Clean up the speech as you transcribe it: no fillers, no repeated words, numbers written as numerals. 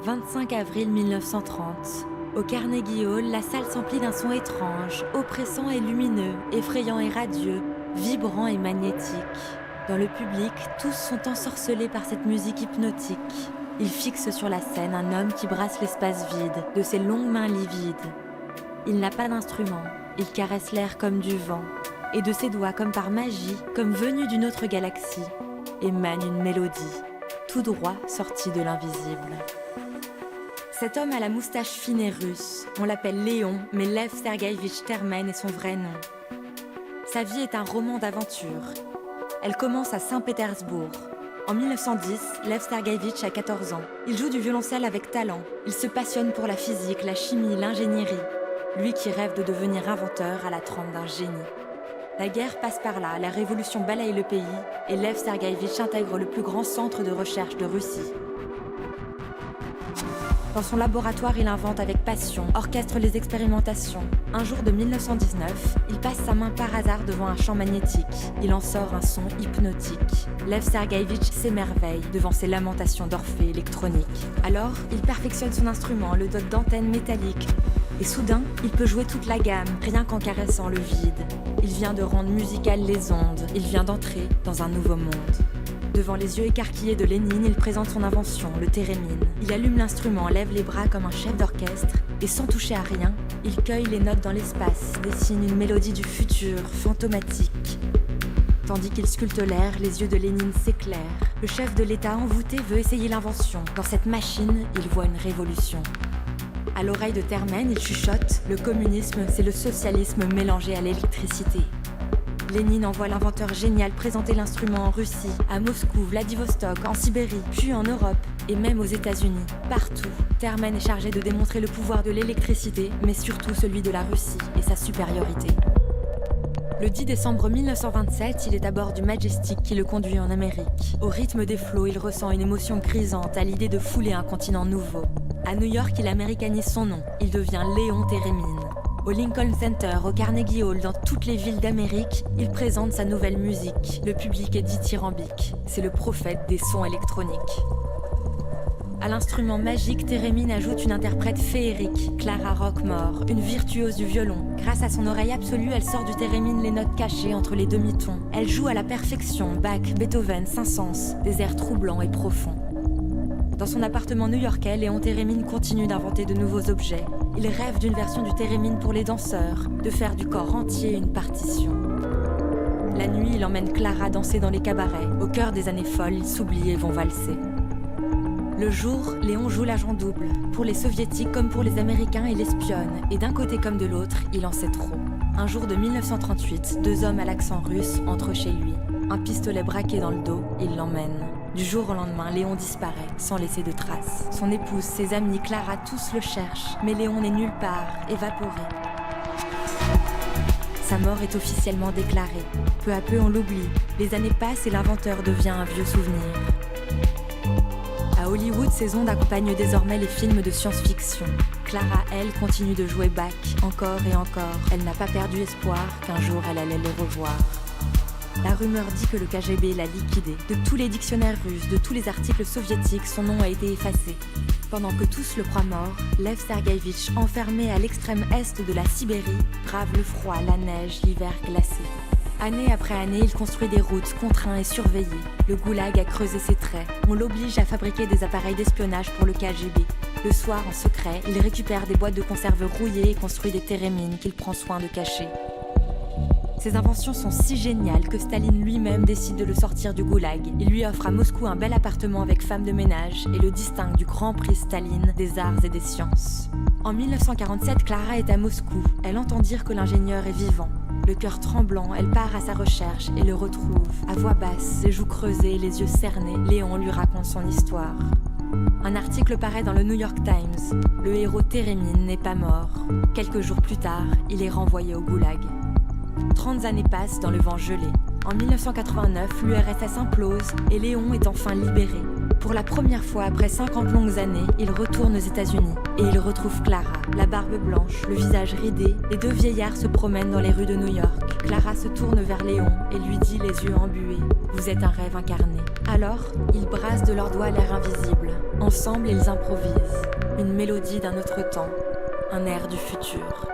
25 avril 1930. Au Carnegie Hall, la salle s'emplit d'un son étrange, oppressant et lumineux, effrayant et radieux, vibrant et magnétique. Dans le public, tous sont ensorcelés par cette musique hypnotique. Il fixe sur la scène un homme qui brasse l'espace vide, de ses longues mains livides. Il n'a pas d'instrument, il caresse l'air comme du vent, et de ses doigts comme par magie, comme venu d'une autre galaxie, émane une mélodie, tout droit sortie de l'invisible. Cet homme a la moustache fine et russe. On l'appelle Léon, mais Lev Sergueïevitch Termen est son vrai nom. Sa vie est un roman d'aventure. Elle commence à Saint-Pétersbourg. En 1910, Lev Sergueïevitch a 14 ans. Il joue du violoncelle avec talent. Il se passionne pour la physique, la chimie, l'ingénierie. Lui qui rêve de devenir inventeur à la trempe d'un génie. La guerre passe par là, la révolution balaye le pays et Lev Sergueïevitch intègre le plus grand centre de recherche de Russie. Dans son laboratoire, il invente avec passion, orchestre les expérimentations. Un jour de 1919, il passe sa main par hasard devant un champ magnétique. Il en sort un son hypnotique. Lev Sergueïevitch s'émerveille devant ces lamentations d'Orphée électroniques. Alors, il perfectionne son instrument, le dote d'antennes métalliques. Et soudain, il peut jouer toute la gamme, rien qu'en caressant le vide. Il vient de rendre musicales les ondes. Il vient d'entrer dans un nouveau monde. Devant les yeux écarquillés de Lénine, il présente son invention, le thérémine. Il allume l'instrument, lève les bras comme un chef d'orchestre, et sans toucher à rien, il cueille les notes dans l'espace, dessine une mélodie du futur, fantomatique. Tandis qu'il sculpte l'air, les yeux de Lénine s'éclairent. Le chef de l'État envoûté veut essayer l'invention. Dans cette machine, il voit une révolution. À l'oreille de Termen, il chuchote « Le communisme, c'est le socialisme mélangé à l'électricité ». Lénine envoie l'inventeur génial présenter l'instrument en Russie, à Moscou, Vladivostok, en Sibérie, puis en Europe, et même aux États-Unis. Partout, Termen est chargé de démontrer le pouvoir de l'électricité, mais surtout celui de la Russie et sa supériorité. Le 10 décembre 1927, il est à bord du Majestic qui le conduit en Amérique. Au rythme des flots, il ressent une émotion grisante à l'idée de fouler un continent nouveau. À New York, il américanise son nom. Il devient Léon Thérémine. Au Lincoln Center, au Carnegie Hall, dans toutes les villes d'Amérique, il présente sa nouvelle musique. Le public est dithyrambique. C'est le prophète des sons électroniques. À l'instrument magique, Thérémine ajoute une interprète féerique, Clara Roquemore, une virtuose du violon. Grâce à son oreille absolue, elle sort du thérémine les notes cachées entre les demi-tons. Elle joue à la perfection Bach, Beethoven, Saint-Saëns, des airs troublants et profonds. Dans son appartement new-yorkais, Léon Thérémine continue d'inventer de nouveaux objets. Il rêve d'une version du thérémine pour les danseurs, de faire du corps entier une partition. La nuit, il emmène Clara danser dans les cabarets. Au cœur des années folles, ils s'oublient et vont valser. Le jour, Léon joue l'agent double. Pour les soviétiques comme pour les américains, il espionne. Et d'un côté comme de l'autre, il en sait trop. Un jour de 1938, deux hommes à l'accent russe entrent chez lui. Un pistolet braqué dans le dos, il l'emmène. Du jour au lendemain, Léon disparaît, sans laisser de traces. Son épouse, ses amis, Clara, tous le cherchent. Mais Léon n'est nulle part, évaporé. Sa mort est officiellement déclarée. Peu à peu, on l'oublie. Les années passent et l'inventeur devient un vieux souvenir. À Hollywood, ses ondes accompagnent désormais les films de science-fiction. Clara, elle, continue de jouer Bach, encore et encore. Elle n'a pas perdu espoir qu'un jour elle allait le revoir. La rumeur dit que le KGB l'a liquidé. De tous les dictionnaires russes, de tous les articles soviétiques, son nom a été effacé. Pendant que tous le croient mort, Lev Sergueïevitch, enfermé à l'extrême est de la Sibérie, brave le froid, la neige, l'hiver glacé. Année après année, il construit des routes, contraint et surveillé. Le goulag a creusé ses traits. On l'oblige à fabriquer des appareils d'espionnage pour le KGB. Le soir, en secret, il récupère des boîtes de conserve rouillées et construit des thérémines qu'il prend soin de cacher. Ses inventions sont si géniales que Staline lui-même décide de le sortir du goulag. Il lui offre à Moscou un bel appartement avec femme de ménage et le distingue du Grand Prix Staline des arts et des sciences. En 1947, Clara est à Moscou. Elle entend dire que l'ingénieur est vivant. Le cœur tremblant, elle part à sa recherche et le retrouve. À voix basse, les joues creusées, les yeux cernés, Léon lui raconte son histoire. Un article paraît dans le New York Times. Le héros Thérémine n'est pas mort. Quelques jours plus tard, il est renvoyé au goulag. 30 années passent dans le vent gelé. En 1989, l'URSS implose et Léon est enfin libéré. Pour la première fois après 50 longues années, il retourne aux États-Unis et il retrouve Clara, la barbe blanche, le visage ridé. Les deux vieillards se promènent dans les rues de New York. Clara se tourne vers Léon et lui dit les yeux embués « Vous êtes un rêve incarné ». Alors, ils brassent de leurs doigts l'air invisible. Ensemble, ils improvisent. Une mélodie d'un autre temps, un air du futur.